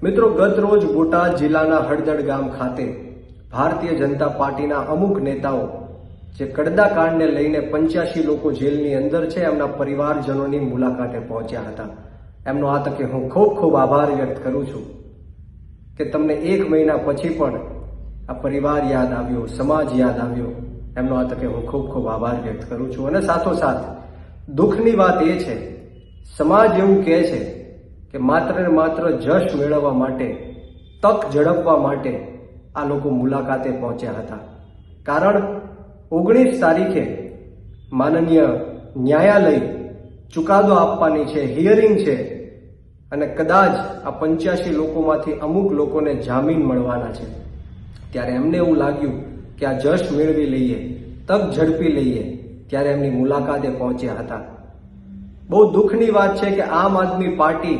મિત્રો, ગત રોજ બોટાદ જિલ્લાના હળદડ ગામ ખાતે ભારતીય જનતા પાર્ટીના અમુક નેતાઓ જે કડદા કાંડને લઈને 85 લોકો જેલની અંદર છે એમના પરિવારજનોની મુલાકાતે પહોંચ્યા હતા. એમનો આ તકે હું ખૂબ ખૂબ આભાર વ્યક્ત કરું છું કે તમને 1 મહિના પછી પણ આ પરિવાર યાદ આવ્યો, સમાજ યાદ આવ્યો. એમનો આ તકે હું ખૂબ ખૂબ આભાર વ્યક્ત કરું છું. અને સાથોસાથ દુઃખની વાત એ છે, સમાજ એવું કહે છે કે માત્ર ને માત્ર જશ મેળવવા માટે, તક ઝડપવા માટે આ લોકો મુલાકાતે પહોંચ્યા હતા. કારણ 19 તારીખે માનનીય ન્યાયાલય ચુકાદો આપવાની છે, હિયરિંગ છે, અને કદાચ આ 85 લોકોમાંથી અમુક લોકોને જામીન મળવાના છે. ત્યારે એમને એવું લાગ્યું કે આ જશ મેળવી લઈએ, તક ઝડપી લઈએ, ત્યારે એમની મુલાકાતે પહોંચ્યા હતા. બહુ દુઃખની વાત છે કે આમ આદમી પાર્ટી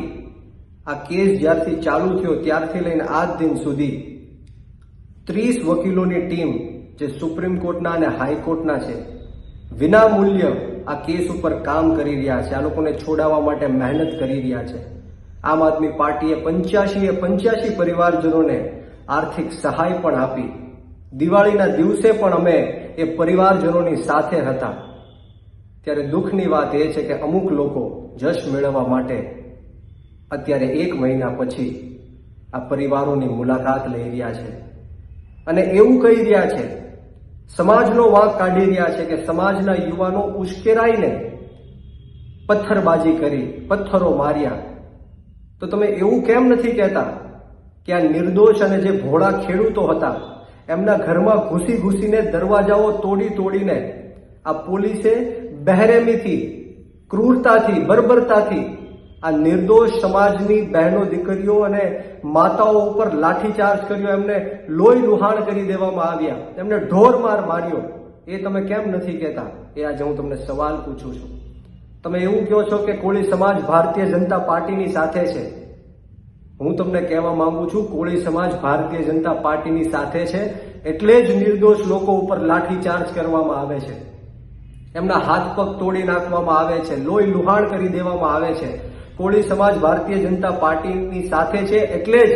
આ કેસ જ્યારથી ચાલુ થયો ત્યારથી લઈને આજ દિન સુધી 30 વકીલોની ટીમ જે સુપ્રીમ કોર્ટના અને હાઈકોર્ટના છે, વિના મૂલ્ય આ કેસ ઉપર કામ કરી રહ્યા છે. આ લોકોને છોડાવવા માટે મહેનત કરી રહ્યા છે. આમ આદમી પાર્ટીએ 85 પરિવારજનોને આર્થિક સહાય પણ આપી. દિવાળીના દિવસે પણ અમે એ પરિવારજનોની સાથે હતા. ત્યારે દુઃખની વાત એ છે કે અમુક લોકો જશ મેળવવા માટે અત્યારે 1 મહિના પછી આ પરિવારોની મુલાકાત લઈ રહ્યા છે અને એવું કહી રહ્યા છે, સમાજનો વાંક કાઢી રહ્યા છે કે સમાજના યુવાનો ઉશ્કેરાઈને પથ્થરબાજી કરી, પથ્થરો માર્યા. તો તમે એવું કેમ નથી કહેતા કે આ નિર્દોષ અને જે ભોળા ખેડૂતો હતા એમના ઘરમાં ઘૂસીને દરવાજાઓ તોડીને આ પોલીસે બહેરેમીથી, ક્રૂરતાથી, બર્બરતાથી આ નિર્દોષ સમાજની બહેનો, દીકરીઓ અને માતાઓ ઉપર લાઠીચાર્જ કર્યો, એમને લોહી લુહાણ કરી દેવામાં આવ્યા, એમને ઢોરમાર માર્યો. એ તમે કેમ નથી કહેતા? એ આજે હું તમને સવાલ પૂછું છું. તમે એવું કહો છો કે કોળી સમાજ ભારતીય જનતા પાર્ટીની સાથે છે. હું તમને કહેવા માંગુ છું, કોળી સમાજ ભારતીય જનતા પાર્ટીની સાથે છે એટલે જ નિર્દોષ લોકો ઉપર લાઠીચાર્જ કરવામાં આવે છે, એમના હાથ પગ તોડી નાખવામાં આવે છે, લોહી લુહાણ કરી દેવામાં આવે છે. કોળી સમાજ ભારતીય જનતા પાર્ટીની સાથે છે એટલે જ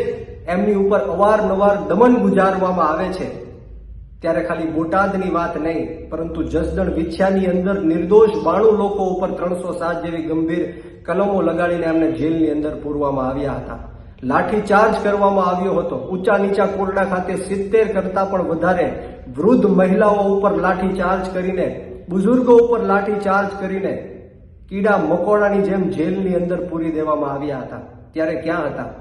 એમની ઉપર અવારનવાર દમન ગુજારવામાં આવે છે. ત્યારે ખાલી બોટાદની વાત નહીં, પરંતુ જસદણ વિછ્યાની અંદર નિર્દોષ 92 લોકો ઉપર 307 જેવી ગંભીર કલમો લગાડીને એમને જેલની અંદર પૂરવામાં આવ્યા હતા. લાઠીચાર્જ કરવામાં આવ્યો હતો. ઊંચા નીચા કોરડા ખાતે 70 કરતા પણ વધારે વૃદ્ધ મહિલાઓ ઉપર લાઠીચાર્જ કરીને, બુઝુર્ગો ઉપર લાઠીચાર્જ કરીને કીડા મકોડાની જેમ જેલની અંદર પૂરી દેવામાં આવ્યા હતા. ત્યારે ક્યાં હતા?